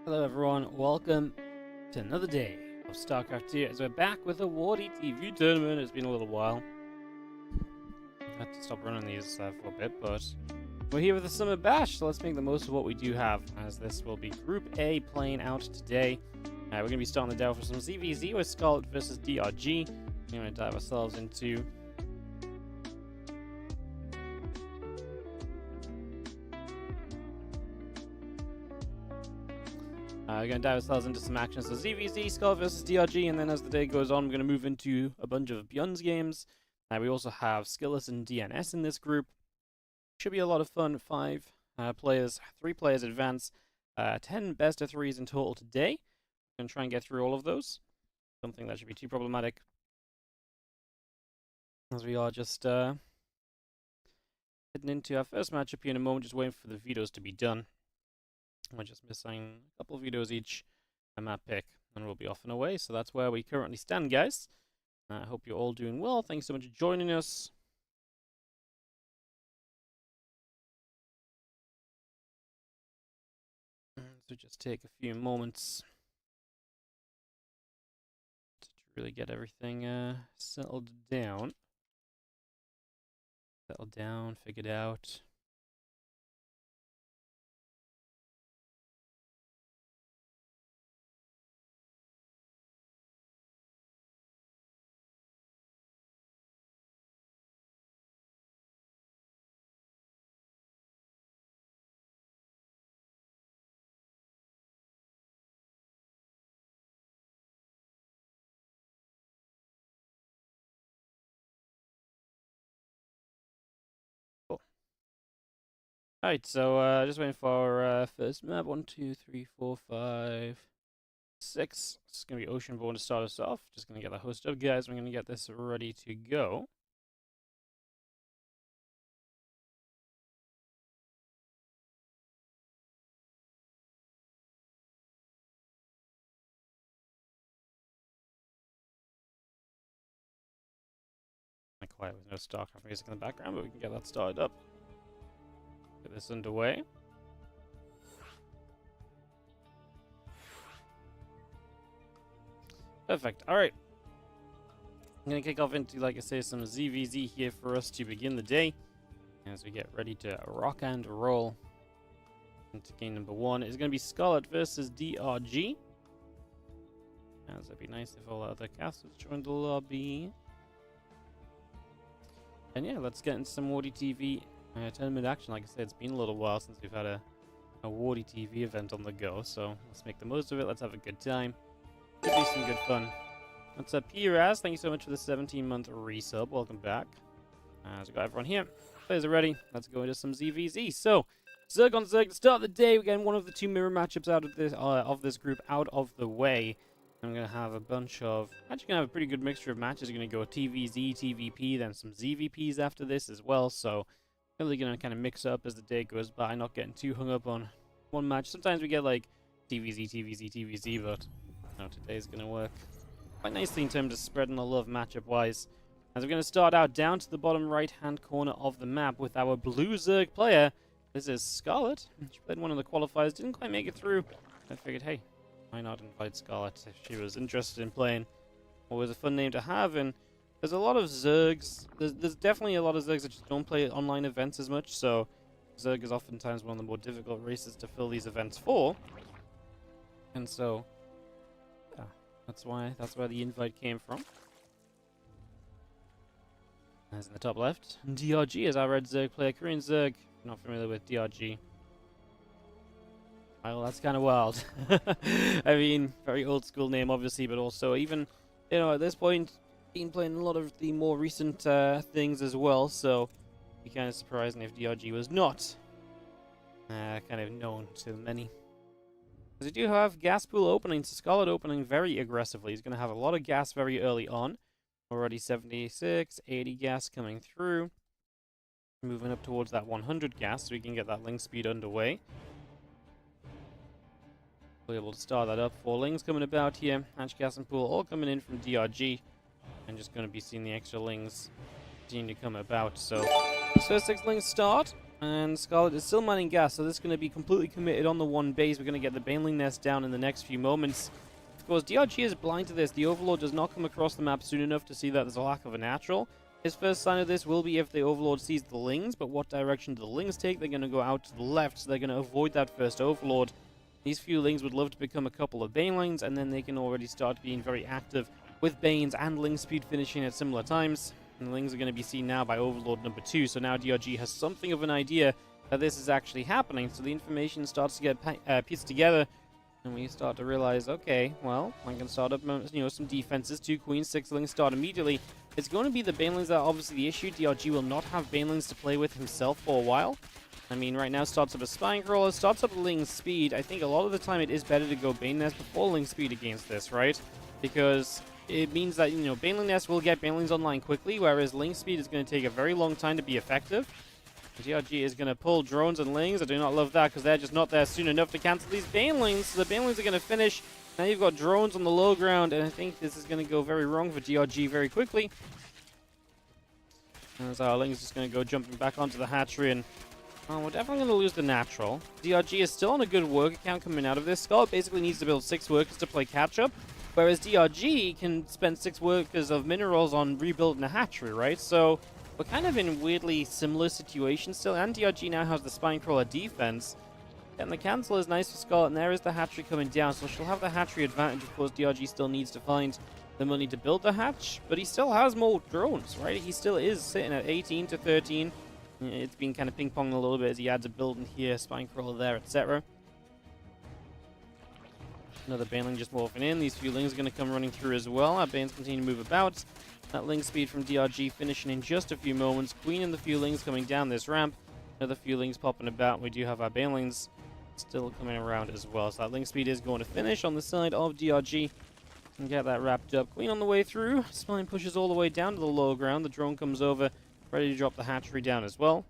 Hello everyone, welcome to another day of StarCraft 2 as we're back with a Wardy TV tournament. It's been a little while. I had to stop running these for a bit, but we're here with the Summer Bash, so let's make the most of what we do have, as this will be Group A playing out today. We're going to be starting the day off with some ZVZ with Scarlet versus DRG. We're going to dive ourselves into we're going to dive ourselves into some action. So ZVZ, Skull versus DRG, and then as the day goes on, we're going to move into a bunch of Beyond's games. We also have Skillless and DNS in this group. Should be a lot of fun. 3 players advance, 10 best of 3s in total today. I'm going to try and get through all of those. Don't think that should be too problematic, as we are just heading into our first matchup here in a moment, just waiting for the vetoes to be done. We're just missing a couple of videos each, a map pick, and we'll be off and away. So that's where we currently stand, guys. I hope you're all doing well. Thanks so much for joining us. So just take a few moments to really get everything settled down. Figured out. Alright, so just waiting for first map. 1, 2, 3, 4, 5, 6. It's gonna be Oceanborn to start us off. Just gonna get the host up, guys. We're gonna get this ready to go. Quiet with no StarCraft music in the background, but we can get that started up. Get this underway. Perfect. Alright. I'm going to kick off into, like I say, some ZVZ here for us to begin the day. As we get ready to rock and roll into game number 1. It's going to be Scarlet versus DRG. As it'd be nice if all the other casters joined the lobby. And yeah, let's get into some Wardy TV tournament action. Like I said, it's been a little while since we've had a Wardy TV event on the go, so let's make the most of it. Let's have a good time. Should be some good fun. What's up, P-Raz? Thank you so much for the 17-month resub. Welcome back. So we got everyone here. Players are ready. Let's go into some ZVZ. So, Zerg on Zerg to start the day. We're getting one of the 2 mirror matchups out of this group out of the way. I'm going to have a bunch of... Actually, going to have a pretty good mixture of matches. We're going to go TVZ, TVP, then some ZVPs after this as well. So, really going to kind of mix up as the day goes by, not getting too hung up on one match. Sometimes we get, like, TVZ, TVZ, TVZ, but no, today's going to work quite nicely in terms of spreading the love matchup-wise. As we're going to start out down to the bottom right-hand corner of the map with our blue Zerg player. This is Scarlet. She played one of the qualifiers, didn't quite make it through. I figured, hey, why not invite Scarlet if she was interested in playing? Always a fun name to have, and there's a lot of Zergs. There's definitely a lot of Zergs that just don't play online events as much, so Zerg is oftentimes one of the more difficult races to fill these events for. And so, yeah, that's where the invite came from. As in the top left, DRG is our red Zerg player. Korean Zerg, if you're not familiar with DRG. Well, that's kind of wild. I mean, very old school name, obviously, but also even, you know, at this point, been playing a lot of the more recent things as well, so it'd be kind of surprising if DRG was not kind of known to many. Because we do have gas pool opening, so Scarlet opening very aggressively. He's going to have a lot of gas very early on. Already 76, 80 gas coming through. Moving up towards that 100 gas so we can get that link speed underway. We'll be able to start that up. 4 lings coming about here. Hatch, gas, and pool all coming in from DRG. And just going to be seeing the extra lings continue to come about. So, first 6 lings start. And Scarlet is still mining gas, so this is going to be completely committed on the one base. We're going to get the Baneling Nest down in the next few moments. Of course, DRG is blind to this. The Overlord does not come across the map soon enough to see that there's a lack of a natural. His first sign of this will be if the Overlord sees the Lings, but what direction do the Lings take? They're going to go out to the left, so they're going to avoid that first Overlord. These few Lings would love to become a couple of Banelings, and then they can already start being very active with Banes and Ling speed finishing at similar times. And the Lings are going to be seen now by Overlord number 2, so now DRG has something of an idea that this is actually happening, so the information starts to get pieced together, and we start to realize, okay, well, I can start up, some defenses. 2 Queens, 6 Lings start immediately. It's going to be the Banelings that are obviously the issue. DRG will not have Banelings to play with himself for a while. I mean, right now starts up a Spine Crawler, starts up Ling speed. I think a lot of the time it is better to go Bane Nest before Ling speed against this, right? Because it means that, Baneling Nest will get Banelings online quickly, whereas Ling speed is going to take a very long time to be effective. DRG is going to pull drones and Lings. I do not love that because they're just not there soon enough to cancel these Banelings. So the Banelings are going to finish. Now you've got drones on the low ground, and I think this is going to go very wrong for DRG very quickly. As our Ling's just going to go jumping back onto the hatchery, and we're definitely going to lose the natural. DRG is still on a good work account coming out of this. Scarlet basically needs to build 6 workers to play catch-up, whereas DRG can spend 6 workers of minerals on rebuilding the hatchery, right? So we're kind of in weirdly similar situations still, and DRG now has the Spine Crawler defense. And the cancel is nice for Scarlet, and there is the hatchery coming down, so she'll have the hatchery advantage. Of course, DRG still needs to find the money to build the hatch, but he still has more drones, right? He still is sitting at 18 to 13. It's been kind of ping-ponging a little bit as he adds a build in here, Spine Crawler there, etc. Another Baneling just morphing in. These few Lings are going to come running through as well. Our Banes continue to move about. That Ling speed from DRG finishing in just a few moments. Queen and the few Lings coming down this ramp. Another few Lings popping about. We do have our Banelings still coming around as well. So that Ling speed is going to finish on the side of DRG. And get that wrapped up. Queen on the way through. Spine pushes all the way down to the low ground. The drone comes over, ready to drop the hatchery down as well.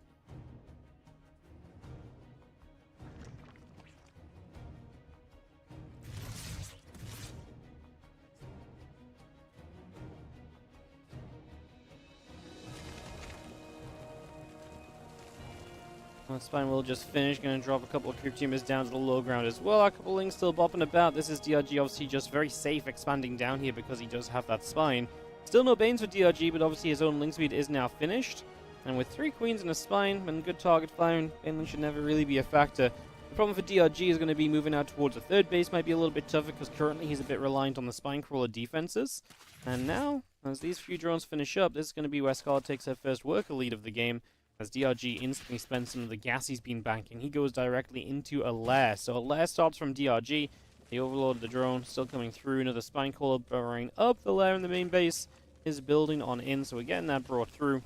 Spine will just finish. Going to drop a couple of creep teamers down to the low ground as well. A couple Lings still bopping about. This is DRG obviously just very safe expanding down here because he does have that Spine. Still no Banes for DRG, but obviously his own Ling speed is now finished. And with 3 Queens and a Spine and good target firing, Baneling should never really be a factor. The problem for DRG is going to be moving out towards the third base. Might be a little bit tougher because currently he's a bit reliant on the Spine Crawler defenses. And now, as these few drones finish up, this is going to be where Scarlet takes her first worker lead of the game. As DRG instantly spends some of the gas he's been banking, he goes directly into a lair. So a lair starts from DRG. The Overlord of the drone still coming through. Another Spine Crawler burrowing up the lair in the main base is building on in. So we're getting that brought through.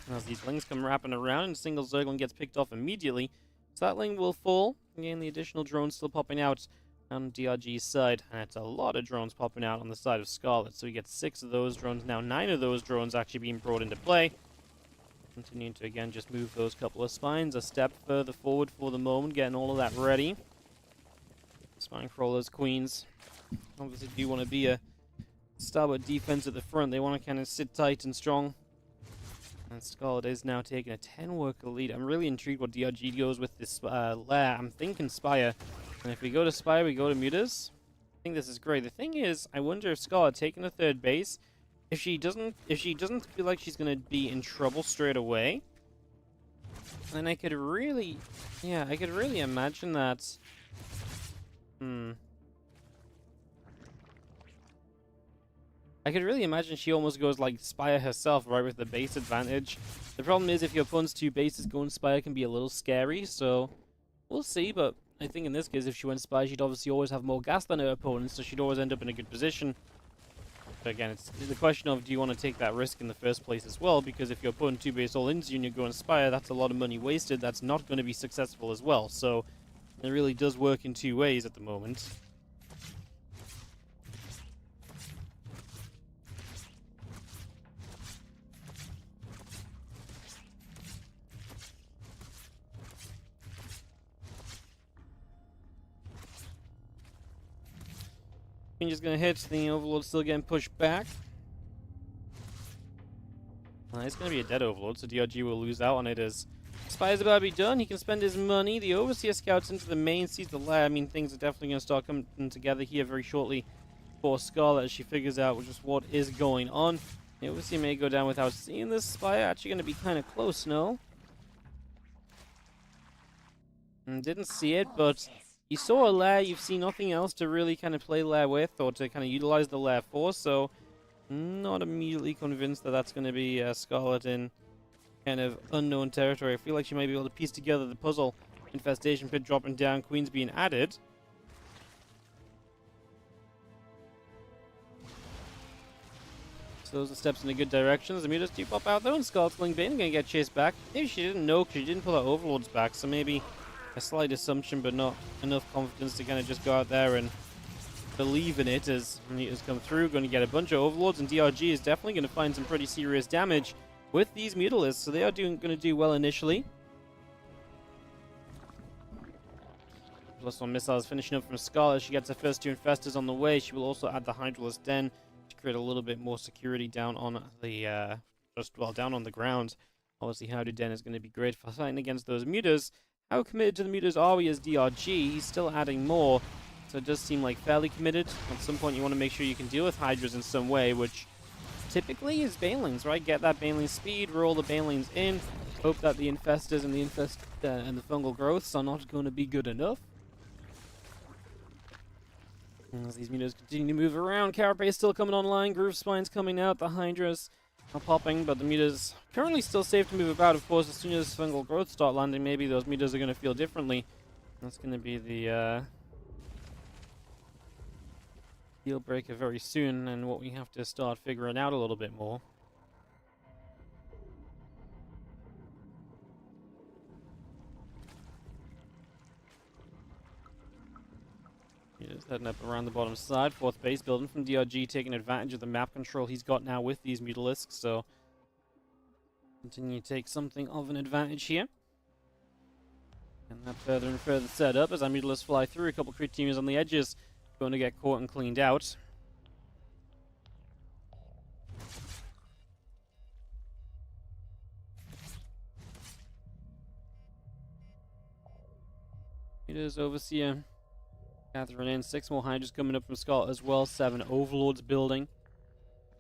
As these Lings come wrapping around, and single Zerglin gets picked off immediately. So that Ling will fall. Again, the additional drones still popping out on DRG's side. And it's a lot of drones popping out on the side of Scarlet. So we get 6 of those drones. Now 9 of those drones actually being brought into play. Continuing to, again, just move those couple of Spines a step further forward for the moment, getting all of that ready. Spine Crawlers, Queens, obviously do want to be a starboard defense at the front. They want to kind of sit tight and strong. And Scarlet is now taking a 10-worker lead. I'm really intrigued what DRG goes with this lair. I'm thinking Spire. And if we go to Spire, we go to Mutas. I think this is great. The thing is, I wonder if Scarlet taking the third base, if she doesn't feel like she's gonna be in trouble straight away, then I could really imagine that. I could really imagine she almost goes like Spire herself, right, with the base advantage. The problem is if your opponent's 2 bases going Spire can be a little scary, so we'll see, but I think in this case if she went Spire she'd obviously always have more gas than her opponent, so she'd always end up in a good position. But again, it's the question of do you want to take that risk in the first place as well, because if you're putting 2 base all into you and you go Inspire, that's a lot of money wasted. That's not going to be successful as well. So it really does work in 2 ways at the moment. Queen just gonna hit. The Overlord still getting pushed back. It's gonna be a dead Overlord, so DRG will lose out on it as Spy's about to be done. He can spend his money. The Overseer scouts into the main, sees the lair. I mean, things are definitely going to start coming together here very shortly for Scarlet as she figures out just what is going on. The Overseer may go down without seeing this. Spy actually going to be kind of close, no? Didn't see it, but you saw a lair. You've seen nothing else to really kind of play lair with or to kind of utilize the lair for, so not immediately convinced that that's going to be Scarlet in kind of unknown territory. I feel like she might be able to piece together the puzzle. Infestation pit dropping down, Queen's being added. So those are steps in a good direction. The mutas do pop out though, and Scarlet's Bane gonna get chased back. Maybe she didn't know because she didn't pull her overlords back, so maybe a slight assumption, but not enough confidence to kind of just go out there and believe in it as mutas come through. Going to get a bunch of overlords, and DRG is definitely going to find some pretty serious damage with these mutalisks, so they are going to do well initially. +1 missiles finishing up from Scarlet. She gets her first 2 infestors on the way. She will also add the Hydralisk Den to create a little bit more security down on the down on the ground. Obviously, Hydra Den is going to be great for fighting against those mutas. How committed to the mutas are we as DRG? He's still adding more, so it does seem like fairly committed. At some point, you want to make sure you can deal with Hydras in some way, which typically is Banelings, right? Get that Baneling speed, roll the Banelings in, hope that the infestors and the fungal growths are not going to be good enough. As these mutas continue to move around, Carapace still coming online, Groove Spine's coming out, the Hydras are popping, but the mutas currently still safe to move about. Of course, as soon as fungal growths start landing, maybe those mutas are going to feel differently. That's going to be the deal breaker very soon, and what we have to start figuring out a little bit more. Just heading up around the bottom side. 4th base building from DRG, taking advantage of the map control he's got now with these mutalisks, so continue to take something of an advantage here. And that further and further set up as our mutalisks fly through. A couple crit teams on the edges going to get caught and cleaned out. Mutas, Overseer gathering in. 6 more Hydras coming up from Scarlet as well. 7 Overlords building.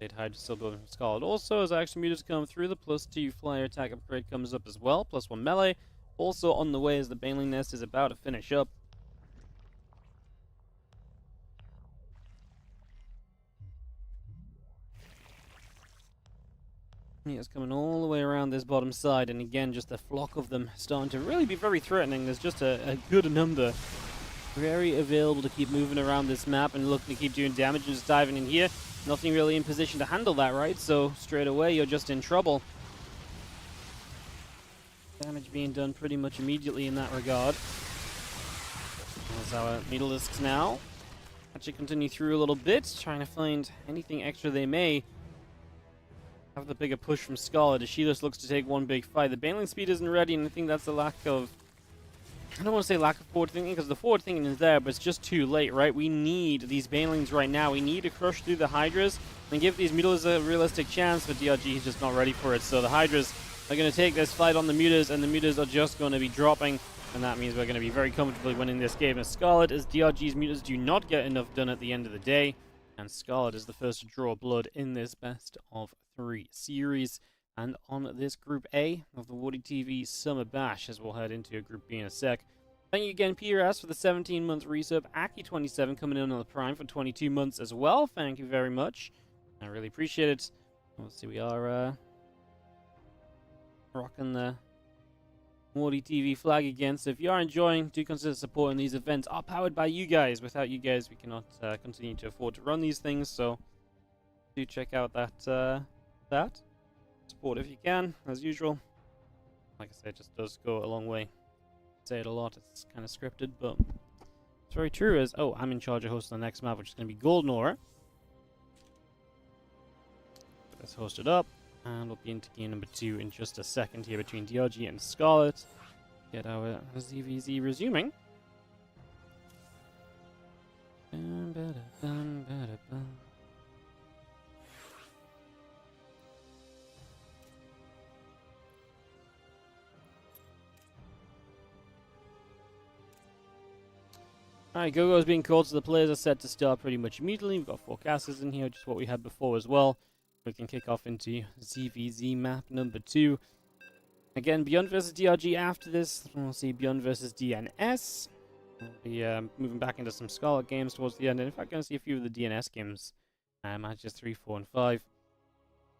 8 Hydras still building from Scarlet also as action mutas come through. The +2 flyer attack upgrade comes up as well. +1 melee. Also on the way as the Baneling Nest is about to finish up. It's coming all the way around this bottom side, and again, just a flock of them starting to really be very threatening. There's just a good number. Very available to keep moving around this map and looking to keep doing damage and just diving in here. Nothing really in position to handle that, right? So straight away, you're just in trouble. Damage being done pretty much immediately in that regard. There's our mutalisks now. Actually continue through a little bit, trying to find anything extra they may have the bigger push from Scarlet as she just looks to take one big fight. The Baneling speed isn't ready, and I think that's the lack of... I don't want to say lack of forward thinking, because the forward thinking is there, but it's just too late, right? We need these Banelings right now. We need to crush through the Hydras and give these mutas a realistic chance, but DRG is just not ready for it. So the Hydras are going to take this fight on the mutas, and the mutas are just going to be dropping, and that means we're going to be very comfortably winning this game as Scarlet, as DRG's mutas do not get enough done at the end of the day, and Scarlet is the first to draw blood in this best of 3 series. And on this Group A of the Woody TV Summer Bash, as we'll head into Group B in a sec. Thank you again, Peter S, for the 17-month resub. Aki27 coming in on the Prime for 22 months as well. Thank you very much. I really appreciate it. Let's see, we are rocking the Woody TV flag again. So if you are enjoying, do consider supporting these events. Are powered by you guys. Without you guys, we cannot continue to afford to run these things. So do check out that. Support if you can, as usual. Like I said, it just does go a long way. I say it a lot, it's kind of scripted, but it's very true. As I'm in charge of hosting the next map, which is going to be Golden Aura. Let's host it up, and we'll be into game number 2 in just a second here between DRG and Scarlet. Get our ZVZ resuming. Alright, Go-Go is being called, so the players are set to start pretty much immediately. We've got 4 casters in here, just what we had before as well. We can kick off into ZVZ map number 2. Again, Beyond versus DRG after this. We'll see Beyond versus DNS. We'll be moving back into some Scarlet games towards the end. And in fact, going to see a few of the DNS games. Matches 3, 4, and 5.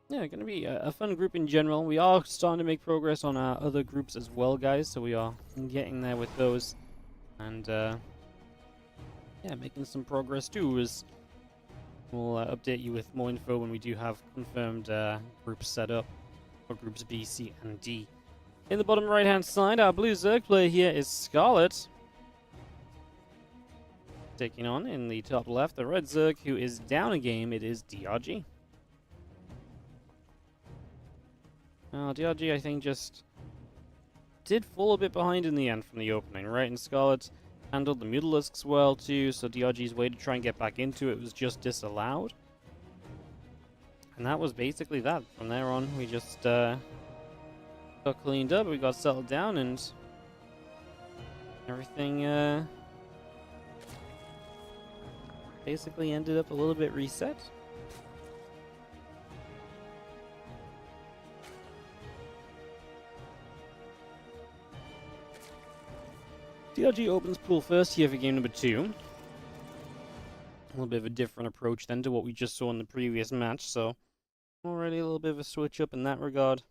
Yeah, going to be a fun group in general. We are starting to make progress on our other groups as well, guys. So we are getting there with those. And yeah, making some progress too. As we'll update you with more info when we do have confirmed groups set up for groups B, C, and D. In the bottom right-hand side, our blue Zerg player here is Scarlet. Taking on in the top left, the red Zerg, who is down a game. It is DRG. Now, DRG, I think, just did fall a bit behind in the end from the opening, right? And Scarlet handled the Mutalisks well, too, so DRG's way to try and get back into it was just disallowed. And that was basically that. From there on, we just got cleaned up, we got settled down, and everything basically ended up a little bit reset. DRG opens pool first here for game number 2. A little bit of a different approach then to what we just saw in the previous match, so already a little bit of a switch up in that regard.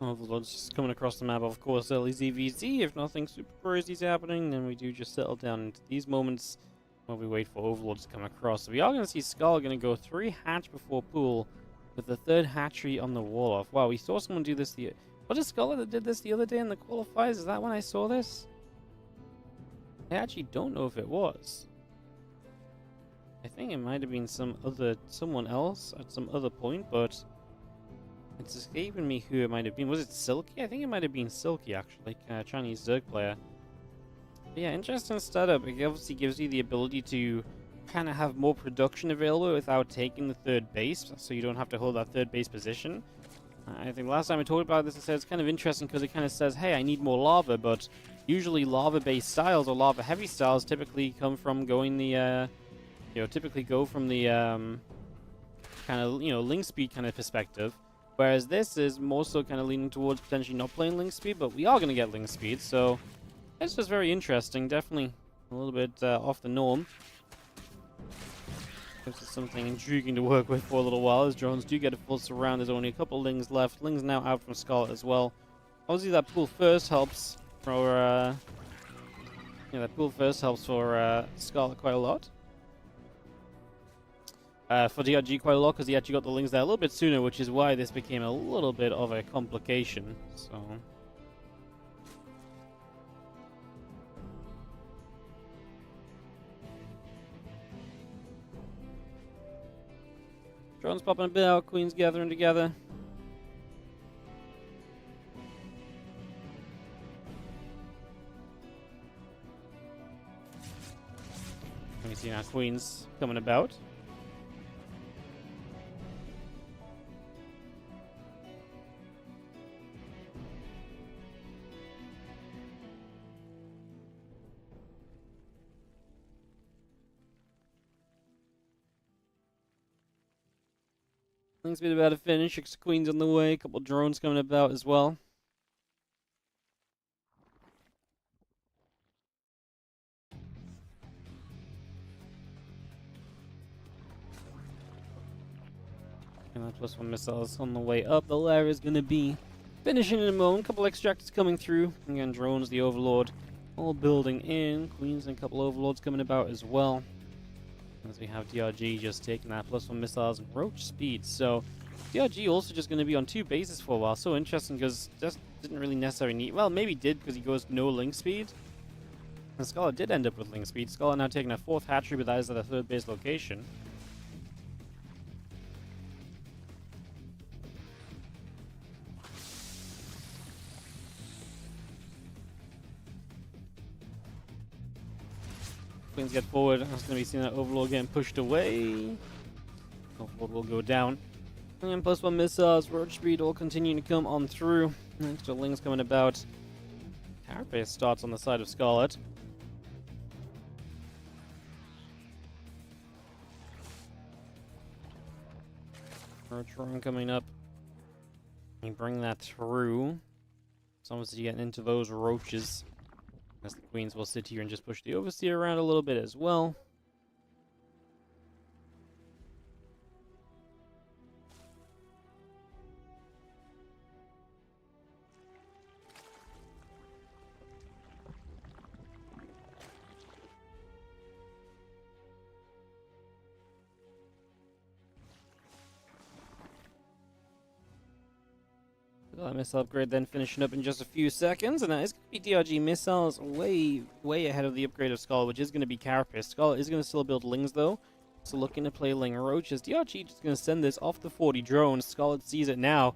Overlord's just coming across the map, of course, early ZVZ. If nothing super crazy is happening, then we do just settle down into these moments while we wait for Overlord to come across. So we are going to see Skull going to go 3 hatch before pool with the 3rd hatchery on the wall off. Wow, we saw someone do this what is Skull that did this the other day in the qualifiers? Is that when I saw this? I actually don't know if it was. I think it might have been someone else at some other point, but it's escaping me who it might have been. Was it Silky? I think it might have been Silky, actually. Chinese Zerg player. But yeah, interesting setup. It obviously gives you the ability to kind of have more production available without taking the 3rd base, so you don't have to hold that 3rd base position. I think last time I talked about this, I said it's kind of interesting because it kind of says, hey, I need more lava, but usually lava-based styles or lava-heavy styles typically come from going the, typically go from the kind of, link speed kind of perspective. Whereas this is more so kind of leaning towards potentially not playing link speed, but we are going to get link speed, so it's just very interesting. Definitely a little bit off the norm. Gives us something intriguing to work with for a little while, as drones do get a full surround. There's only a couple lings left. Ling's now out from Scarlet as well. Obviously, that pool first helps for Scarlet quite a lot. For DRG quite a lot, because he actually got the lings there a little bit sooner, which is why this became a little bit of a complication. So drones popping a bit out, queens gathering together. We see now queens coming about. Things been about to finish. 6 queens on the way. A couple drones coming about as well. And that +1 missiles on the way up. The lair is going to be finishing in a moment. Couple extractors coming through. Again, drones, the Overlord, all building in. Queens and a couple Overlords coming about as well. As we have DRG just taking that +1 missiles and roach speed. So DRG also just going to be on 2 bases for a while. So interesting because just didn't really necessarily need... Well, maybe did because he goes no link speed. And Scarlet did end up with link speed. Scarlet now taking a 4th hatchery, but that is at a 3rd base location. Queens get forward. That's going to be seeing that Overlord getting pushed away. Overlord will go down. And +1 missiles, roach speed all continuing to come on through. Extra Lings coming about. Carapace starts on the side of Scarlet. Roach run coming up. You bring that through. It's almost getting into those roaches. As the Queens will sit here and just push the Overseer around a little bit as well. That missile upgrade then finishing up in just a few seconds, and that is going to be DRG missiles way ahead of the upgrade of Skull, which is going to be Carapace. Skull is going to still build Lings though, so looking to play Ling Roaches. DRG just going to send this off the 40 drones. Skull sees it now,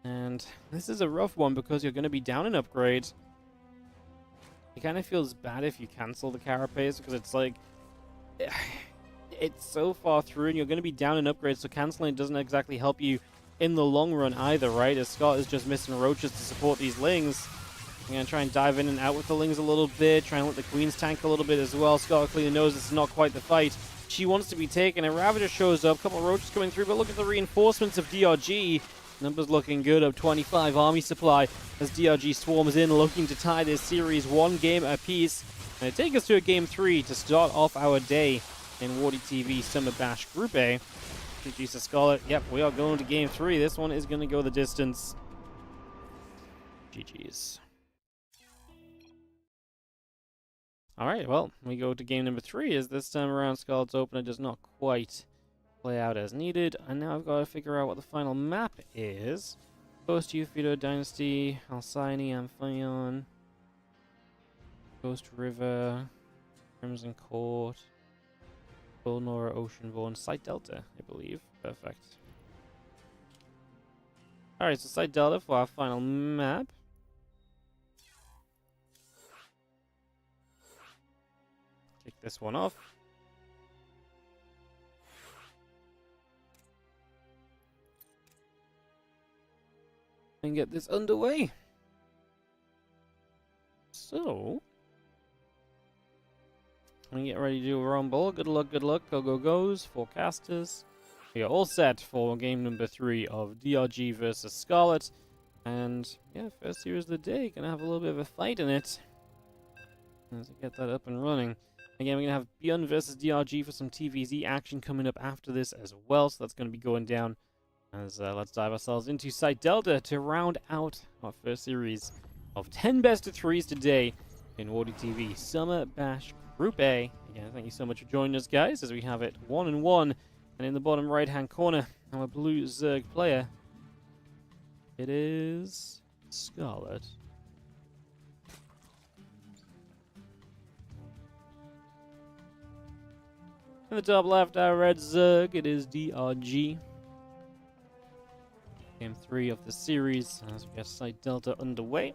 and this is a rough one because you're going to be down an upgrade. It kind of feels bad if you cancel the Carapace because it's like it's so far through, and you're going to be down an upgrade, so canceling doesn't exactly help you in the long run either, right? As Scott is just missing roaches to support these Lings. I'm going to try and dive in and out with the Lings a little bit, try and let the Queens tank a little bit as well. Scott clearly knows this is not quite the fight she wants to be taken, and Ravager shows up, a couple of roaches coming through, but look at the reinforcements of DRG. Numbers looking good, up 25 army supply as DRG swarms in, looking to tie this series 1 game apiece. And it takes us to a game 3 to start off our day in Wardy TV Summer Bash Group A. Jesus Scarlet. Yep, we are going to game 3. This one is going to go the distance. GG's. Alright, well, we go to game number 3, as this time around Scarlet's opener does not quite play out as needed. And now I've got to figure out what the final map is. Ghost Euphido Dynasty, Alcyone, Amphion, Ghost River, Crimson Court, Nora, Oceanborn, Site Delta, I believe. Perfect. Alright, so Site Delta for our final map. Kick this one off. And get this underway. So we get ready to do a rumble. Good luck, go goes, forecasters. We are all set for game number 3 of DRG versus Scarlet. And yeah, first series of the day, gonna have a little bit of a fight in it. As I get that up and running. Again, we're gonna have Beyond versus DRG for some TVZ action coming up after this as well, so that's gonna be going down. As let's dive ourselves into Site Delta to round out our first series of 10 best of 3s today in Wardy TV Summer Bash Group A. Again, thank you so much for joining us, guys, as we have it 1-1. And in the bottom right-hand corner, our blue Zerg player, it is Scarlet. In the top left, our red Zerg, it is DRG. Game 3 of the series, as we get Site Delta underway.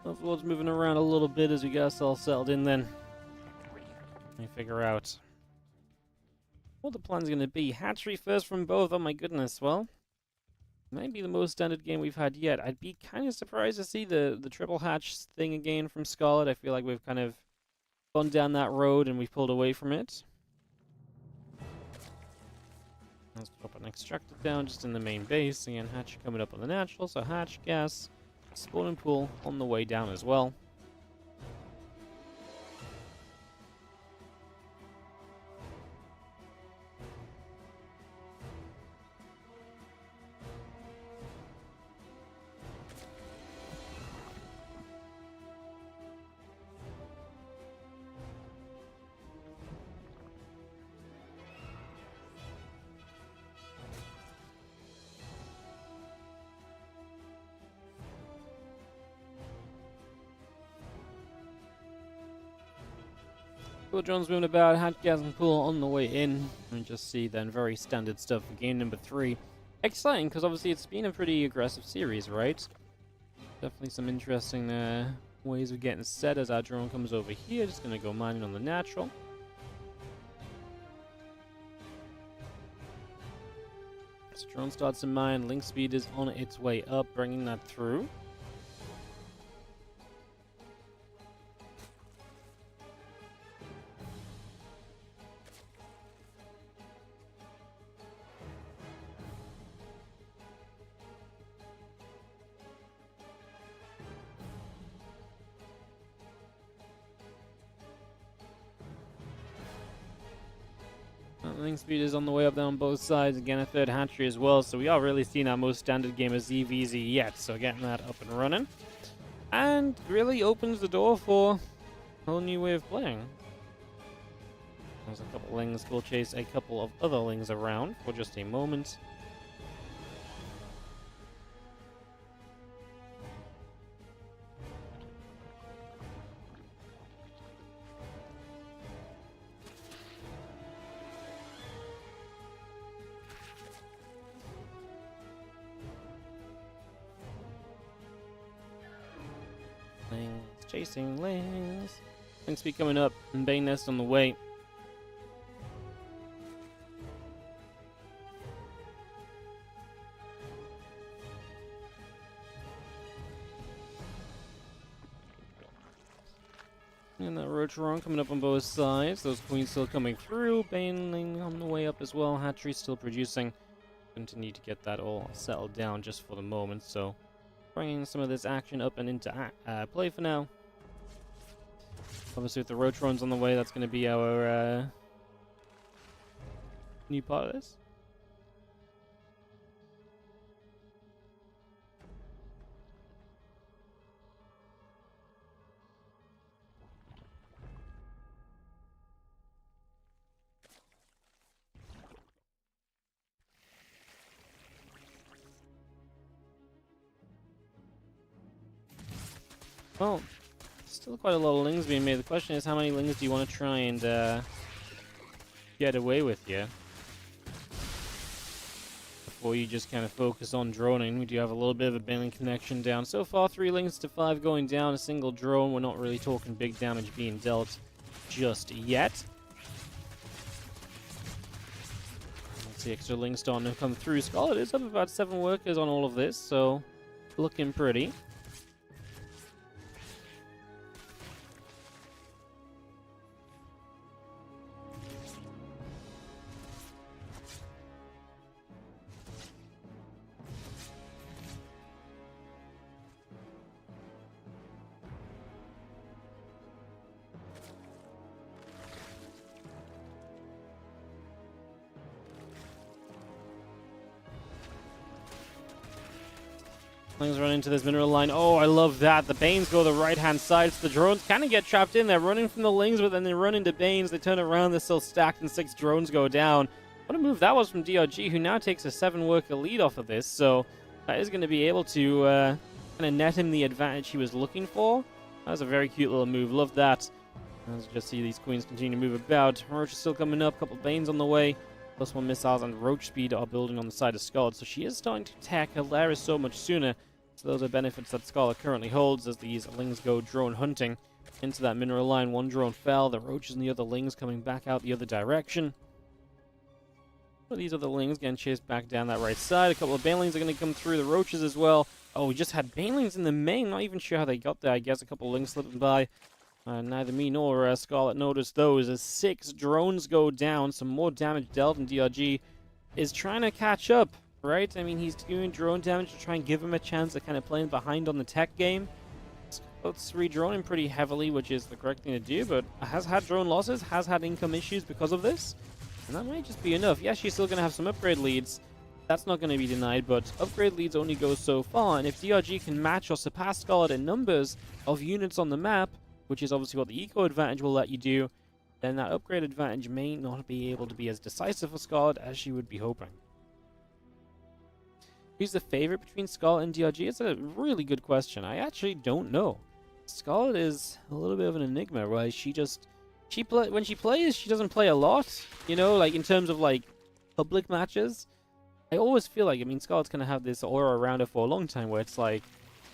Overlord's moving around a little bit as we get us all settled in then. Let me figure out what the plan's going to be. Hatchery first from both, oh my goodness. Well, might be the most standard game we've had yet. I'd be kind of surprised to see the triple hatch thing again from Scarlet. I feel like we've kind of gone down that road and we've pulled away from it. Let's drop an extractor down just in the main base. Again, hatch coming up on the natural, so hatch, gas, spawn and pool on the way down as well. Couple of drones moving about, had gas and pool on the way in. And just see then very standard stuff for game number 3. Exciting, because obviously it's been a pretty aggressive series, right? Definitely some interesting ways of getting set as our drone comes over here. Just going to go mining on the natural. So drone starts to mine. Link speed is on its way up, bringing that through. Link speed is on the way up there on both sides. Again, a third hatchery as well. So we are really seeing our most standard game of ZVZ yet. So getting that up and running. And really opens the door for a whole new way of playing. There's a couple lings. We'll chase a couple of other lings around for just a moment. Chasing lings. Link speed coming up, and Bane Nest on the way. And that Rocheron coming up on both sides. Those queens still coming through. Baneling on the way up as well. Hatchery still producing. Continue to get that all settled down just for the moment. So bringing some of this action up and into play for now. Obviously, with the Rocherons on the way, that's going to be our new part of this. Well, still quite a lot of lings being made. The question is, how many lings do you want to try and get away with here? Before you just kind of focus on droning. We do have a little bit of a baneling connection down. So far, 3 lings to 5 going down. A single drone. We're not really talking big damage being dealt just yet. Let's see, extra lings starting to come through. Scarlet is up about 7 workers on all of this, so looking pretty. Lings run into this mineral line. Oh, I love that. The Banes go the right-hand side, so the drones kind of get trapped in. They're running from the Lings, but then they run into Banes. They turn around, they're still stacked, and 6 drones go down. What a move that was from DRG, who now takes a 7-worker lead off of this, so that is going to be able to kind of net him the advantage he was looking for. That was a very cute little move. Love that. As you just see these queens continue to move about. Roach is still coming up. A couple of Banes on the way. +1 missiles and Roach speed are building on the side of Scarlet, so she is starting to attack Hilarious so much sooner. So those are benefits that Scarlet currently holds as these lings go drone hunting into that mineral line. 1 drone fell. The Roaches and the other lings coming back out the other direction. So these other lings getting chased back down that right side. A couple of banelings are going to come through. The Roaches as well. Oh, we just had banelings in the main. Not even sure how they got there. I guess a couple of lings slipping by. Neither me nor Scarlet noticed those as 6 drones go down. Some more damage dealt, and DRG is trying to catch up, right? I mean, he's doing drone damage to try and give him a chance of kind of playing behind on the tech game. Scarlet's redroning pretty heavily, which is the correct thing to do, but has had drone losses, has had income issues because of this. And that might just be enough. Yes, she's still going to have some upgrade leads. That's not going to be denied, but upgrade leads only go so far. And if DRG can match or surpass Scarlet in numbers of units on the map, which is obviously what the eco advantage will let you do, then that upgrade advantage may not be able to be as decisive for Scarlet as she would be hoping. Who's the favorite between Scarlet and DRG? It's a really good question. I actually don't know. Scarlet is a little bit of an enigma, right? She when she plays, she doesn't play a lot. You know, like in terms of like public matches. I always feel like, I mean, Scarlet's gonna have this aura around her for a long time, where it's like,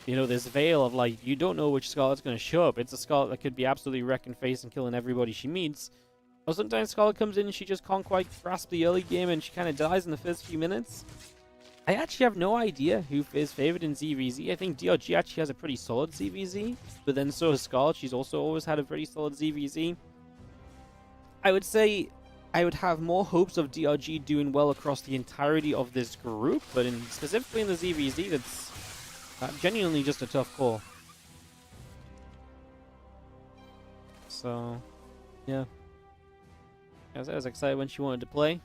you know, this veil of like, you don't know which Scarlet's gonna show up. It's a Scarlet that could be absolutely wrecking face and killing everybody she meets. Or sometimes Scarlet comes in and she just can't quite grasp the early game and she kind of dies in the first few minutes. I actually have no idea who is favored in ZVZ. I think DRG actually has a pretty solid ZVZ, but then so has Scarlet. She's also always had a pretty solid ZVZ. I would say I would have more hopes of DRG doing well across the entirety of this group, but specifically in the ZVZ, that's genuinely just a tough call. So, yeah. I was excited when she wanted to play.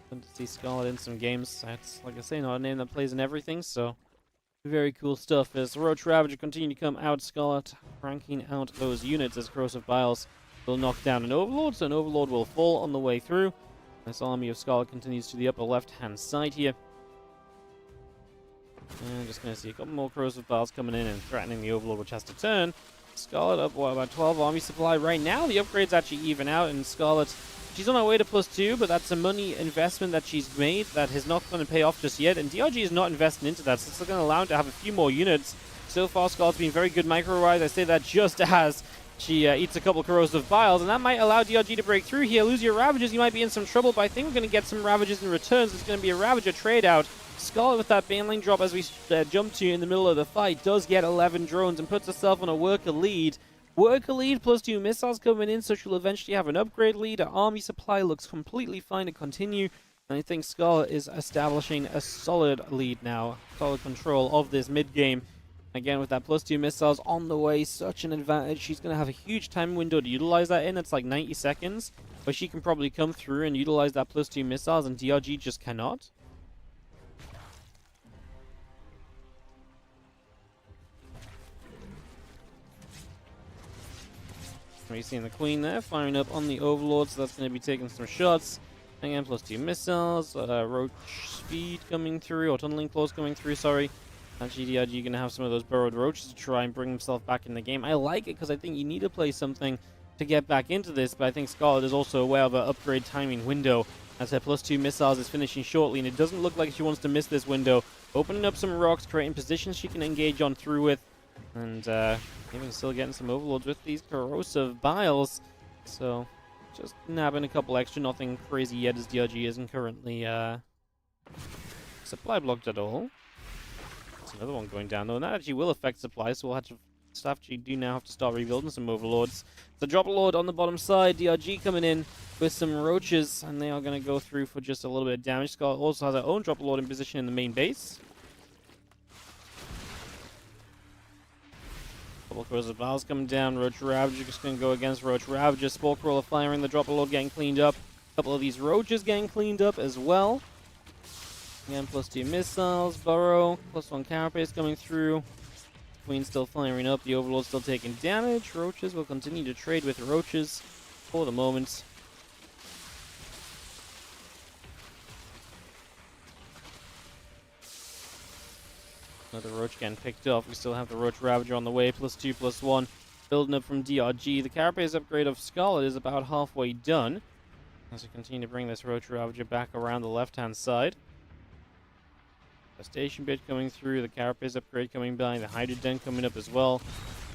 Fun to see Scarlet in some games. That's, like I say, not a name that plays in everything, so very cool stuff. As Roach Ravager continue to come out, Scarlet cranking out those units as Corrosive Biles will knock down an Overlord, so an Overlord will fall on the way through. This army of Scarlet continues to the upper left-hand side here. And just going to see a couple more Corrosive Biles coming in and threatening the Overlord, which has to turn. Scarlet up, what, about 12 army supply right now. The upgrades actually even out, and Scarlet, she's on her way to +2, but that's a money investment that she's made that is not going to pay off just yet, and DRG is not investing into that, so it's going to allow him to have a few more units. So far, Scarlet's been very good micro-wise. I say that just as she eats a couple Corrosive Biles, and that might allow DRG to break through here. Lose your Ravagers, you might be in some trouble, but I think we're going to get some Ravagers in returns. It's going to be a Ravager trade-out. Scarlet with that Baneling drop as we jump to in the middle of the fight does get 11 drones and puts herself on a worker lead. Worker lead +2 missiles coming in, so she'll eventually have an upgrade lead. Her army supply looks completely fine to continue. And I think Scarlet is establishing a solid lead now. Solid control of this mid-game. Again, with that +2 missiles on the way, such an advantage. She's going to have a huge time window to utilize that in. It's like 90 seconds. But she can probably come through and utilize that +2 missiles, and DRG just cannot. We're seeing the Queen there, firing up on the Overlord, so that's going to be taking some shots. Again, +2 missiles, Roach Speed coming through, or Tunneling Claws coming through, sorry. Actually, DRG going to have some of those burrowed roaches to try and bring himself back in the game. I like it because I think you need to play something to get back into this, but I think Scarlet is also aware of her upgrade timing window as her +2 missiles is finishing shortly, and it doesn't look like she wants to miss this window. Opening up some rocks, creating positions she can engage on through with, and even still getting some Overlords with these Corrosive Biles. So, just nabbing a couple extra, nothing crazy yet as DRG isn't currently supply blocked at all. There's another one going down though, and that actually will affect supply, so we'll have to now have to start rebuilding some Overlords. The Drop Lord on the bottom side, DRG coming in with some Roaches, and they are going to go through for just a little bit of damage. Scarlet also has her own Drop Lord in position in the main base. Couple Corrosive Biles coming down. Roach Ravager just going to go against Roach Ravager. Spore Crawler firing. The Drop Lord getting cleaned up. A couple of these Roaches getting cleaned up as well. Again, +2 missiles. Burrow. +1 Carapace coming through. Queen still firing up. The Overlord still taking damage. Roaches will continue to trade with Roaches for the moment. Another Roach getting picked off. We still have the Roach Ravager on the way. +2, +1. Building up from DRG. The Carapace upgrade of Scarlet is about halfway done. As we continue to bring this Roach Ravager back around the left-hand side. The Station Bit coming through. The Carapace upgrade coming by. The Hydra Den coming up as well.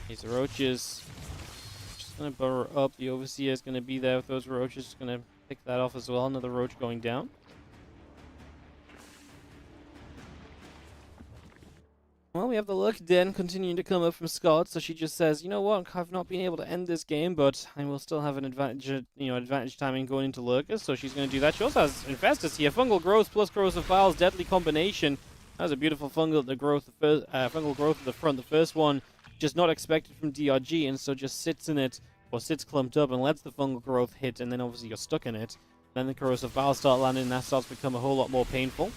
These Roaches. Just going to burrow up. The Overseer is going to be there with those Roaches. Just going to pick that off as well. Another Roach going down. Well, we have the Luck Den continuing to come up from Scarlet, so she just says, you know what, I've not been able to end this game, but I will still have an advantage, advantage timing going into Lurkers, so she's going to do that. She also has Infestus here, Fungal Growth plus Corrosive Biles, deadly combination. That was a beautiful fungal growth at the front. The first one, just not expected from DRG, and so just sits in it, or sits clumped up and lets the fungal growth hit, and then obviously you're stuck in it. Then the Corrosive Biles start landing, and that starts to become a whole lot more painful.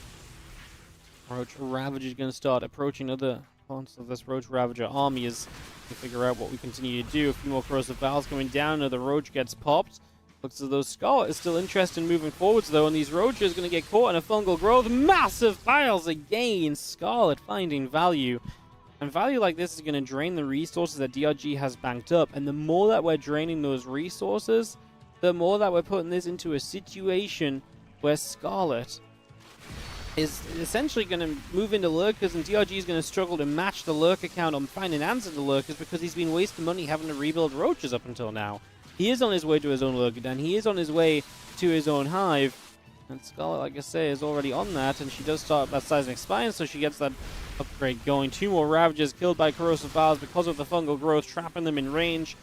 Roach Ravager is going to start approaching other parts of this Roach Ravager army as we figure out what we continue to do. A few more Corrosive Biles coming down, another Roach gets popped. Looks as though Scarlet is still interested in moving forwards though, and these Roaches are going to get caught in a fungal growth. Massive Biles again! Scarlet finding value And value like this is going to drain the resources that DRG has banked up. And the more that we're draining those resources, the more that we're putting this into a situation where Scarlet is essentially going to move into lurkers, and DRG is going to struggle to match the lurker count on finding answers to lurkers because he's been wasting money having to rebuild roaches up until now. He is on his way to his own lurker den. He is on his way to his own hive. And Scarlet, like I say, is already on that, and she does start that seismic spine, so she gets that upgrade going. 2 more Ravagers killed by corrosive bowels because of the fungal growth, trapping them in range,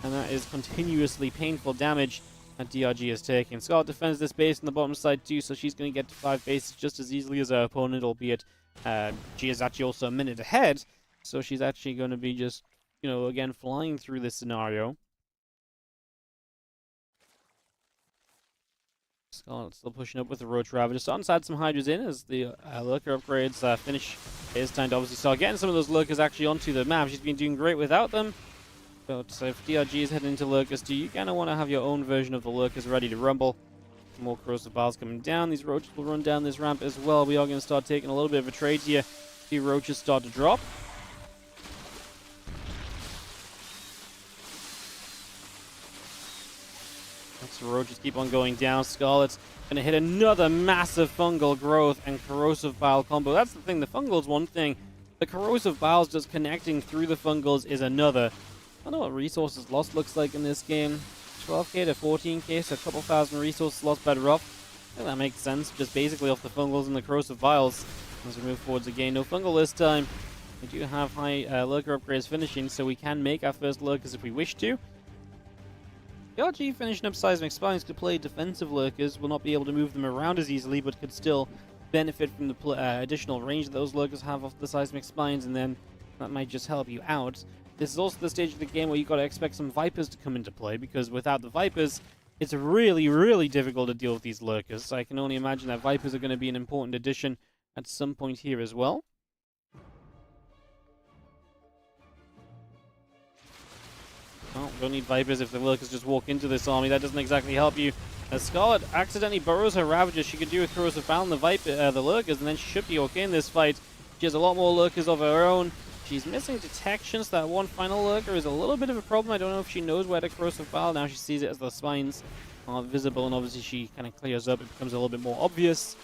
and that is continuously painful damage that DRG is taking. Scarlet defends this base on the bottom side too, so she's going to get to 5 bases just as easily as her opponent, albeit she is actually also a minute ahead, so she's actually going to be just, you know, again, flying through this scenario. Scarlet still pushing up with the Roach Ravager. Starting to add some Hydras in as the Lurker upgrades finish. It's time to obviously start getting some of those Lurkers actually onto the map. She's been doing great without them. But if DRG is heading into Lurkers too, you kind of want to have your own version of the Lurkers ready to rumble. More corrosive bowels coming down. These Roaches will run down this ramp as well. We are going to start taking a little bit of a trade here. The Roaches start to drop. So Roaches keep on going down. Scarlet's going to hit another massive fungal growth and corrosive bile combo. That's the thing. The fungal is one thing. The corrosive biles just connecting through the fungals is another. I don't know what resources lost looks like in this game. 12k to 14k, so a couple thousand resources lost better off. I think that makes sense. Just basically off the fungals and the corrosive biles as we move forwards again. No fungal this time. We do have high lurker upgrades finishing, so we can make our first lurkers if we wish to. DRG finishing up seismic spines could play defensive lurkers, will not be able to move them around as easily, but could still benefit from the additional range that those lurkers have off the seismic spines, and then that might just help you out. This is also the stage of the game where you've got to expect some Vipers to come into play, because without the Vipers, it's really, really difficult to deal with these lurkers. So I can only imagine that Vipers are going to be an important addition at some point here as well. Oh, don't need Vipers if the Lurkers just walk into this army. That doesn't exactly help you. As Scarlet accidentally burrows her Ravagers, she could do a corrosive bound the Lurkers, and then she should be okay in this fight. She has a lot more Lurkers of her own. She's missing detection, so that one final Lurker is a little bit of a problem. I don't know if she knows where to corrosive bound. Now she sees it as the spines are visible, and obviously she kind of clears up. It becomes a little bit more obvious.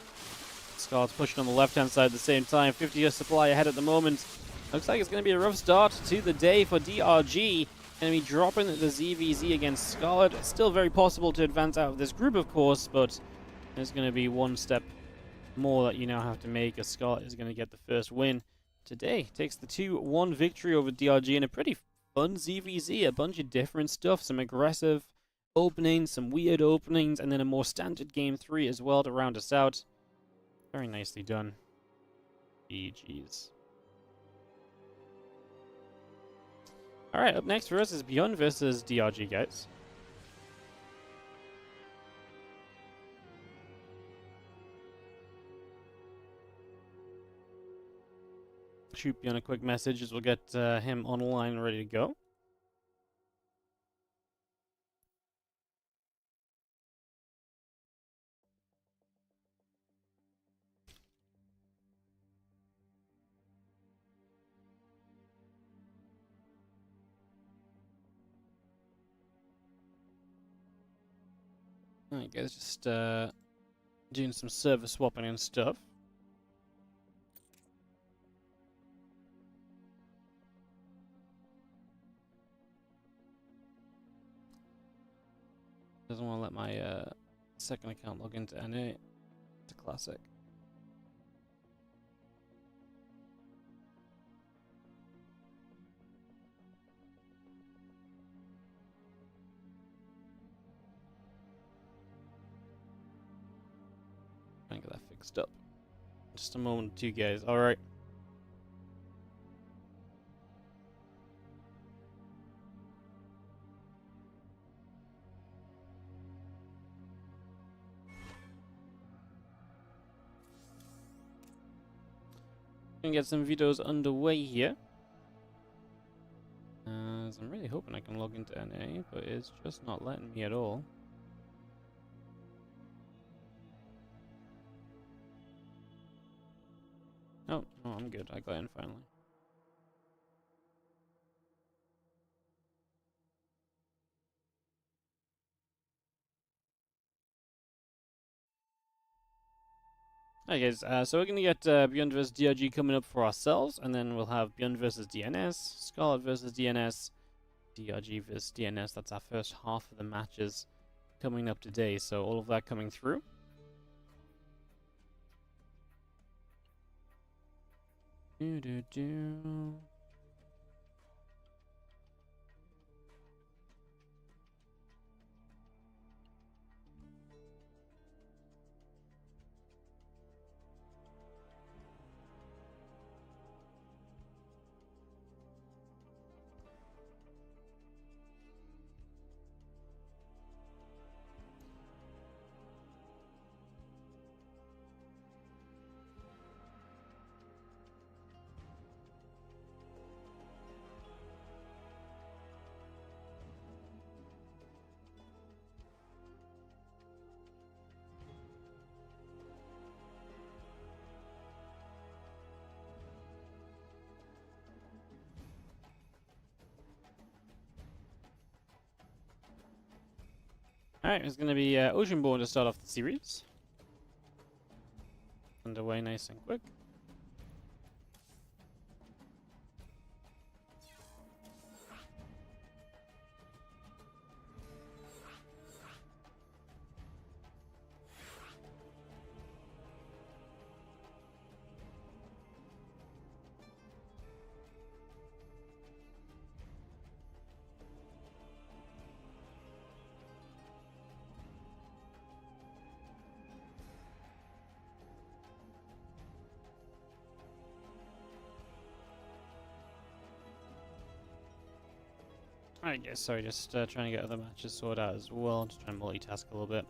Scarlet's pushing on the left-hand side at the same time. 50-year supply ahead at the moment. Looks like it's going to be a rough start to the day for DRG. Going to be dropping the ZVZ against Scarlet. It's still very possible to advance out of this group, of course, but there's going to be one step more that you now have to make, as Scarlet is going to get the first win today. Takes the 2-1 victory over DRG in a pretty fun ZVZ. A bunch of different stuff, some aggressive openings, some weird openings, and then a more standard game 3 as well to round us out. Very nicely done. GG's. Alright, up next for us is Beyond versus DRG, guys. Shoot Beyond a quick message as we'll get him online and ready to go. Alright guys, just doing some server swapping and stuff. Doesn't want to let my second account log into NA. It's a classic. Trying to get that fixed up. Just a moment to you guys. Alright. Gonna get some videos underway here. As I'm really hoping I can log into NA, but it's just not letting me at all. Oh, no, I'm good. I got in finally. Alright guys, so we're going to get Beyond vs DRG coming up for ourselves, and then we'll have Beyond vs DNS, Scarlet vs DNS, DRG vs DNS. That's our first half of the matches coming up today, so all of that coming through. Alright, it's going to be Oceanborn to start off the series. Underway nice and quick. Alright guys, sorry, just trying to get other matches sorted out as well. Just trying to multitask a little bit.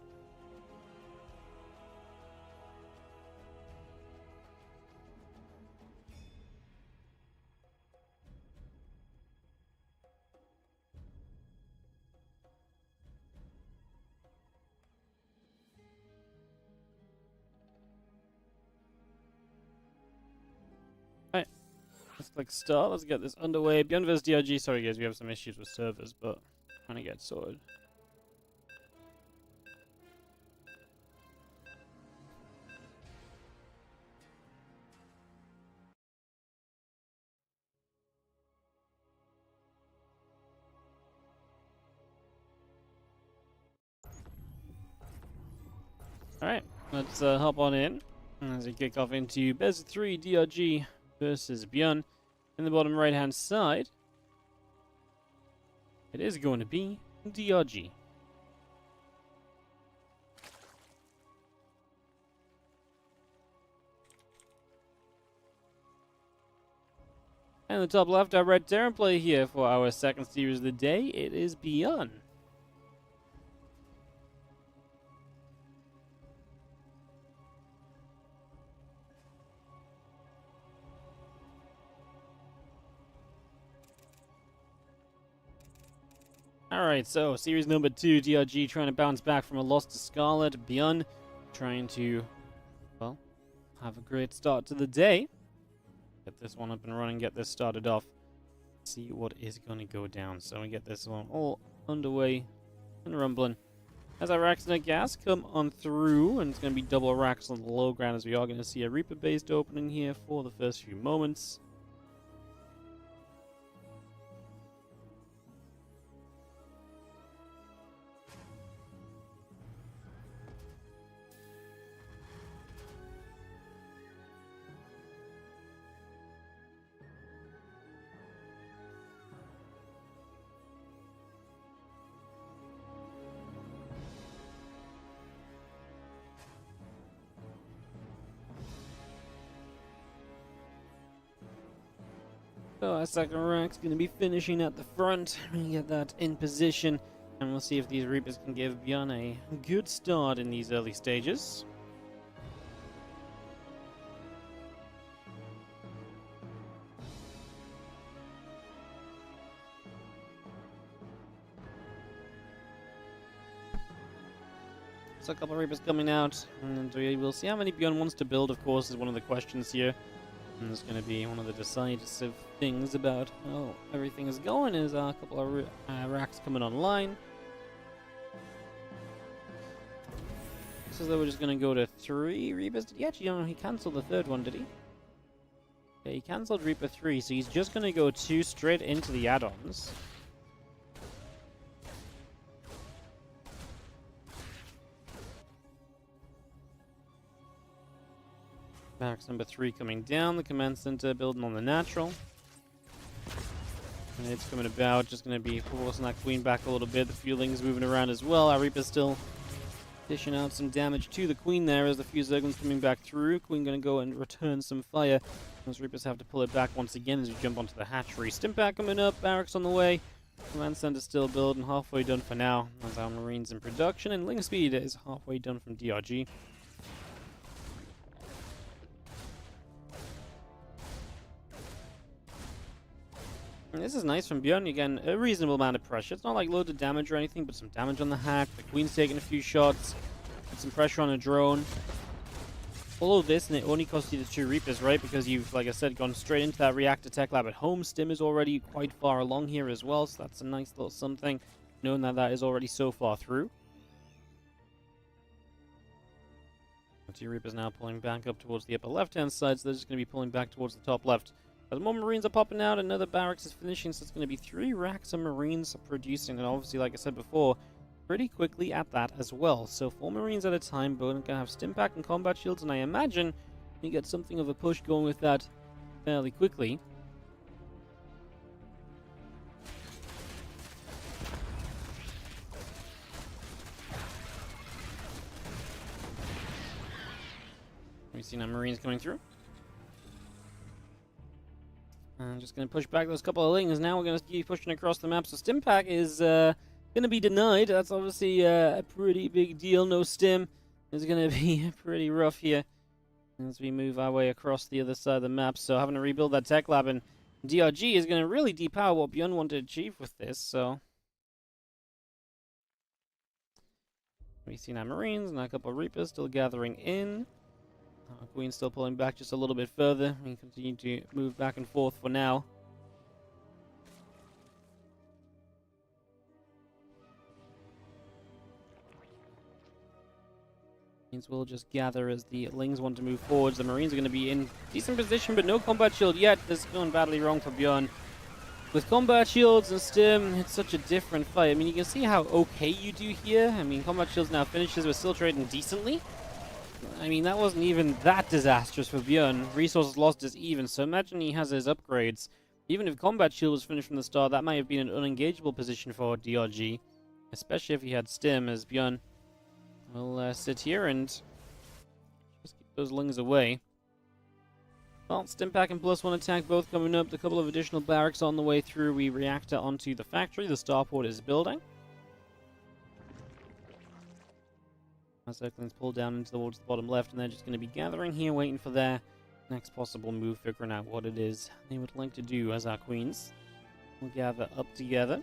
Alright, let's click start. Let's get this underway. Beyond vs DRG. Sorry guys, we have some issues with servers, but trying to get sorted. Alright, let's hop on in as we kick off into best of 3 DRG versus Beyond. In the bottom right hand side, it is going to be DRG. And the top left, our red Terran play here for our second series of the day. It is Beyond. Alright, so series number 2, DRG trying to bounce back from a loss to Scarlet. Beyond trying to, well, have a great start to the day. Get this one up and running, get this started off. See what is going to go down. So we get this one all underway and rumbling. As our racks and gas come on through, and it's going to be double racks on the low ground as we are going to see a Reaper-based opening here for the first few moments. So our second rack's going to be finishing at the front. We get that in position, and we'll see if these Reapers can give Beyond a good start in these early stages. So a couple of Reapers coming out, and we will see how many Beyond wants to build, of course, is one of the questions here. And it's going to be one of the decisive things about how everything is going, is a couple of racks coming online. Looks as though we're just going to go to 3 Reapers. Did he actually, no, he cancelled the 3rd one, did he? Yeah, he cancelled Reaper 3, so he's just going to go 2 straight into the add-ons. Barracks number 3 coming down, the command center building on the natural. And it's coming about, just going to be forcing that queen back a little bit. The Fueling's moving around as well. Our Reaper's still dishing out some damage to the queen there as the few Zerglings coming back through. Queen going to go and return some fire. Those Reapers have to pull it back once again as we jump onto the hatchery. Stimpak coming up, barracks on the way. Command center still building, halfway done for now. As our Marines in production, and Ling Speed is halfway done from DRG. And this is nice from Bjorn. Again, a reasonable amount of pressure. It's not like loads of damage or anything, but some damage on the hack. The Queen's taking a few shots. Put some pressure on a drone. All of this, and it only cost you the 2 Reapers, right? Because you've, like I said, gone straight into that reactor tech lab at home. Stim is already quite far along here as well, so that's a nice little something, knowing that that is already so far through. 2 Reapers now pulling back up towards the upper left-hand side, so they're just going to be pulling back towards the top left. As more Marines are popping out, another barracks is finishing, so it's going to be 3 racks of Marines producing, and obviously, like I said before, pretty quickly at that as well. So 4 Marines at a time, but we're going to have Stimpak and combat shields, and I imagine we get something of a push going with that fairly quickly. We've seen our Marines coming through. I'm just going to push back those couple of Lings. Now we're going to keep pushing across the map. So Stimpak is going to be denied. That's obviously a pretty big deal. No Stim is going to be pretty rough here as we move our way across the other side of the map. So having to rebuild that tech lab, and DRG is going to really depower what Bjorn wanted to achieve with this. So we've seen our Marines and a couple of Reapers still gathering in. Queen's still pulling back just a little bit further. We continue to move back and forth for now. Marines will just gather as the Lings want to move forwards. The Marines are going to be in decent position, but no combat shield yet. This is going badly wrong for Bjorn. With combat shields and Stim, it's such a different fight. I mean, you can see how okay you do here. I mean, combat shields now finishes. We're still trading decently. I mean, that wasn't even that disastrous for Bjorn. Resources lost is even, so imagine he has his upgrades. Even if Combat Shield was finished from the start, that might have been an unengageable position for DRG. Especially if he had Stim, as Bjorn will sit here and just keep those Lings away. Well, Stimpak and +1 attack both coming up. A couple of additional barracks on the way through. We reactor onto the factory. The starport is building. Our Zerglings pull down into towards the bottom left, and they're just going to be gathering here, waiting for their next possible move, figuring out what it is they would like to do as our queens. We'll gather up together.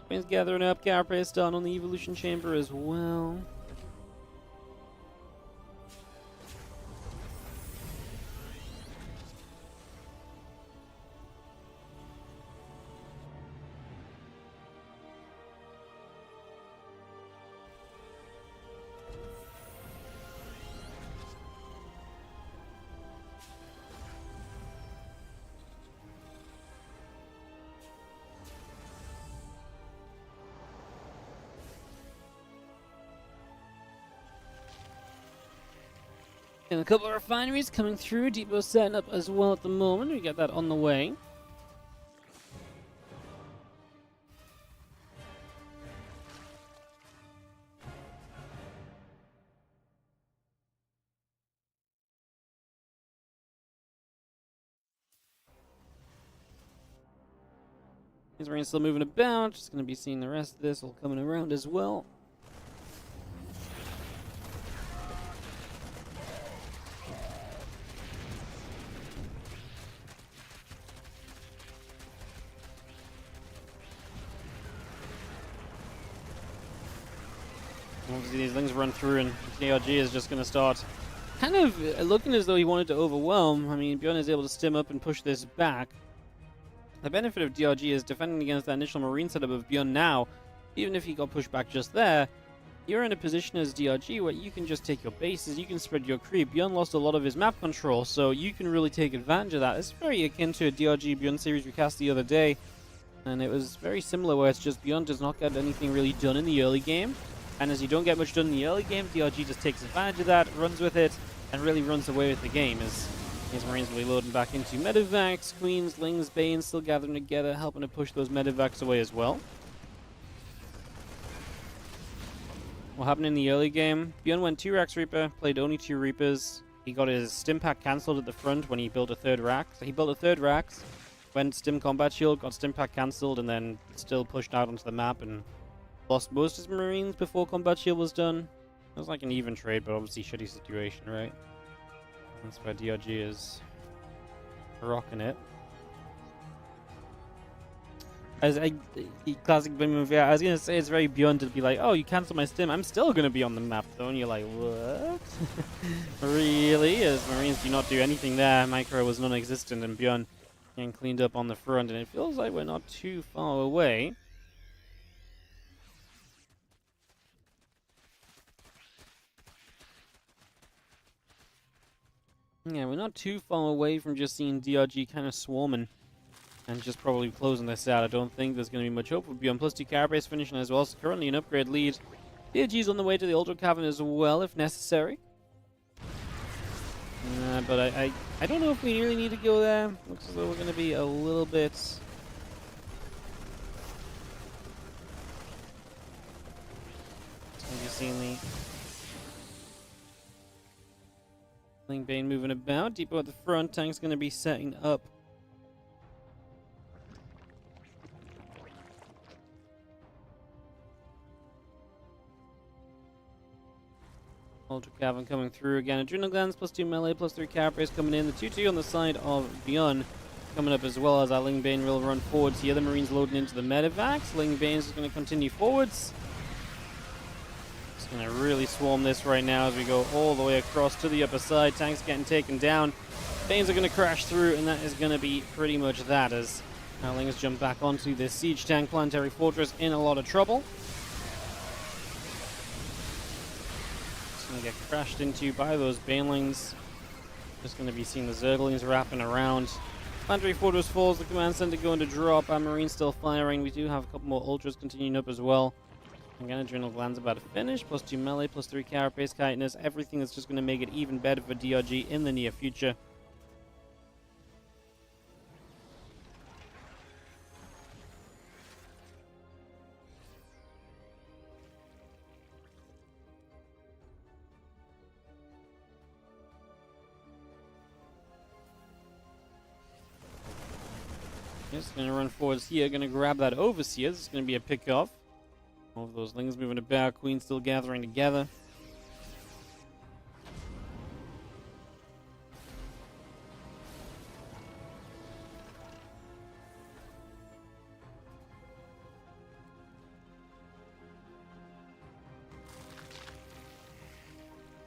Queens gathering up, Carapace done on the evolution chamber as well. And a couple of refineries coming through. Depot setting up as well at the moment. We got that on the way. These Marines still moving about. Just going to be seeing the rest of this all coming around as well. Obviously these Lings run through, and DRG is just going to start kind of looking as though he wanted to overwhelm. I mean, Bjorn is able to stim up and push this back. The benefit of DRG is defending against that initial Marine setup of Bjorn now. Even if he got pushed back just there, you're in a position as DRG where you can just take your bases, you can spread your creep. Bjorn lost a lot of his map control, so you can really take advantage of that. It's very akin to a DRG Bjorn series we cast the other day, and it was very similar where it's just Bjorn does not get anything really done in the early game, and as you don't get much done in the early game, DRG just takes advantage of that, runs with it, and really runs away with the game as his Marines will be loading back into Medivacs, Queens, Lings, Banes still gathering together, helping to push those Medivacs away as well. What happened in the early game? Bjorn went 2 Rax Reaper, played only 2 Reapers. He got his stim pack cancelled at the front when he built a 3rd Rax. So he built a 3rd Rax, went stim combat shield, got stim pack cancelled, and then still pushed out onto the map and lost most of his Marines before combat shield was done. It was like an even trade, but obviously shitty situation, right? That's why DRG is rocking it. Classic Bim move, yeah, I was gonna say it's very Bjorn to be like, oh, you cancel my stim, I'm still gonna be on the map though, and you're like, what? Really? As Marines do not do anything there. Micro was non-existent, and Bjorn getting cleaned up on the front, and it feels like we're not too far away. Yeah, we're not too far away from just seeing DRG kind of swarming and just probably closing this out. I don't think there's going to be much hope for Bjorn. Plus 2 Carapace finishing as well, so currently an upgrade lead. DRG's on the way to the Ultra Cavern as well, if necessary. But I don't know if we really need to go there. Looks as though we're going to be a little bit... Have you seen the... Ling Bane moving about. Depot at the front. Tank's going to be setting up. Ultra Cavern coming through again. Adrenal Glands plus 2 melee plus 3 Carapace coming in. The 2-2 on the side of Bjorn coming up as well as our Ling Bane will run forwards. The other Marines loading into the Medivacs. Ling Bane is going to continue forwards. Going to really swarm this right now as we go all the way across to the upper side. Tanks getting taken down. Banes are going to crash through, and that is going to be pretty much that as our Lings jump back onto this siege tank. Planetary Fortress in a lot of trouble. It's going to get crashed into by those Banelings. Just going to be seeing the Zerglings wrapping around. Planetary Fortress falls. The command center going to drop. Our Marines still firing. We do have a couple more Ultras continuing up as well. Again, Adrenal Glands about to finish. Plus 2 melee, plus 3 Carapace, Chitinous. Everything that's just going to make it even better for DRG in the near future. Just going to run forwards here. Going to grab that Overseer. This is going to be a pick-off. All of those Lings moving about. Queen still gathering together.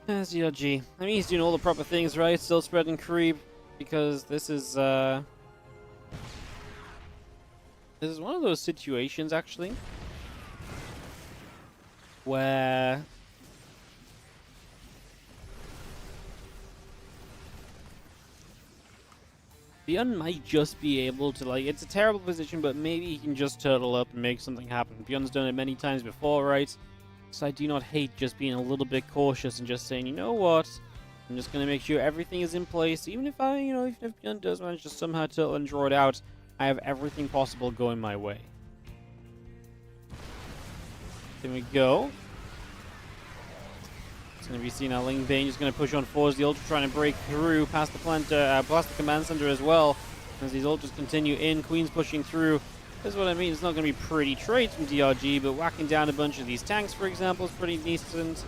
That's DRG. I mean, he's doing all the proper things, right? Still spreading creep because this is one of those situations, actually, where Bjorn might just be able to, like, it's a terrible position, but maybe he can just turtle up and make something happen. Bjorn's done it many times before, right? So I do not hate just being a little bit cautious and just saying, you know what, I'm just going to make sure everything is in place. Even if even if Bjorn does manage to somehow turtle and draw it out, I have everything possible going my way. There we go. It's going to be seen now. Ling Bane just going to push on forwards. The Ultra trying to break through past the past the command center as well. As these Ultras continue in, Queen's pushing through. This is what I mean. It's not going to be pretty trades from DRG, but whacking down a bunch of these tanks, for example, is pretty decent.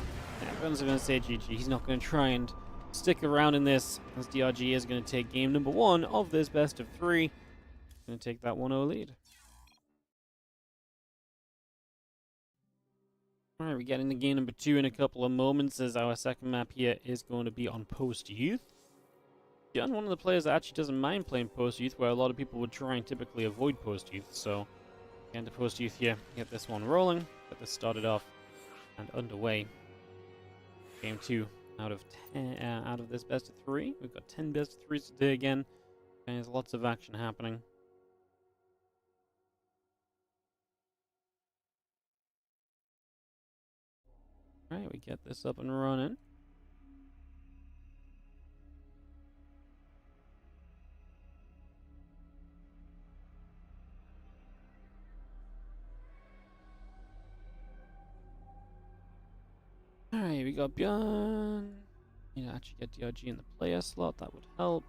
Everyone's going to say GG. He's not going to try and stick around in this, as DRG is going to take game number 1 of this best of 3. Going to take that 1-0 lead. Alright, we get into game number 2 in a couple of moments, as our second map here is going to be on Post Youth. John, one of the players that actually doesn't mind playing Post Youth, where a lot of people would try and typically avoid Post Youth. So, get into Post Youth here, get this one rolling, get this started off and underway. Game 2 out of 10, out of this best of 3. We've got 10 best of 3s today again, and there's lots of action happening. Alright, we get this up and running. Alright, we got Björn. Need to actually get DRG in the player slot, that would help.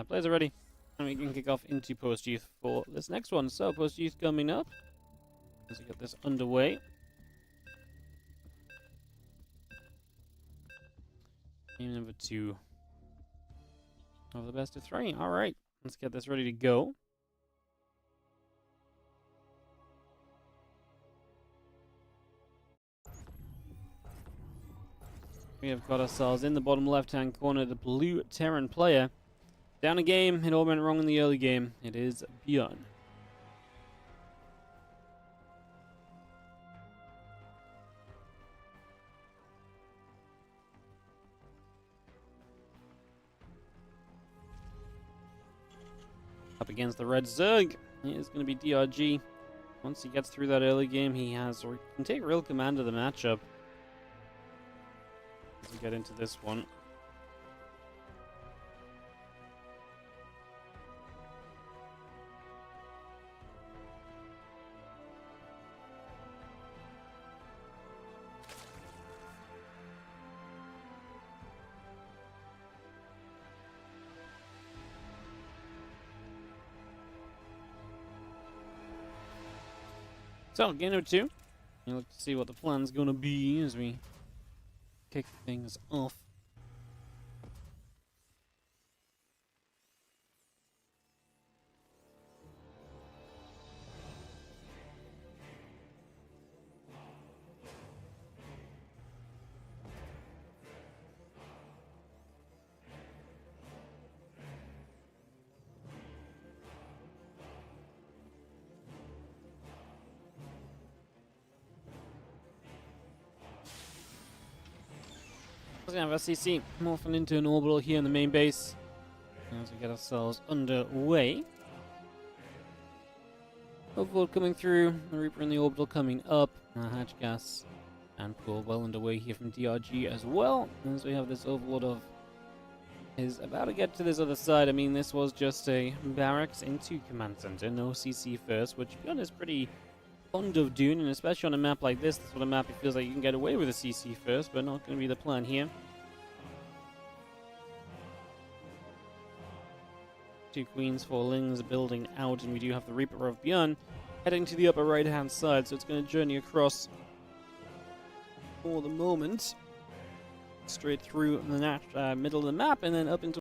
Players are ready, and we can kick off into Post Youth for this next one. So, Post Youth coming up. Let's get this underway. Game number 2 of the best of 3. Alright, let's get this ready to go. We have got ourselves in the bottom left-hand corner, the blue Terran player. Down a game, it all went wrong in the early game. It is Björn. Up against the red Zerg, it is going to be DRG. Once he gets through that early game, he can take real command of the matchup. As we get into this one. So, game number 2. You look to see what the plan's gonna be as we kick things off. We're going to have SCC morphing into an orbital here in the main base as we get ourselves underway. Overlord coming through, the Reaper in the orbital coming up, Hatch Gas and Pool well underway here from DRG as well. As we have this Overlord is about to get to this other side. I mean, this was just a barracks into command center, no CC first, which Björn is pretty fond of doing, and especially on a map like this sort of map, it feels like you can get away with a CC first, but not going to be the plan here. 2 queens, 4 lings building out, and we do have the Reaper of Björn heading to the upper right hand side, so it's going to journey across for the moment straight through the middle of the map and then up into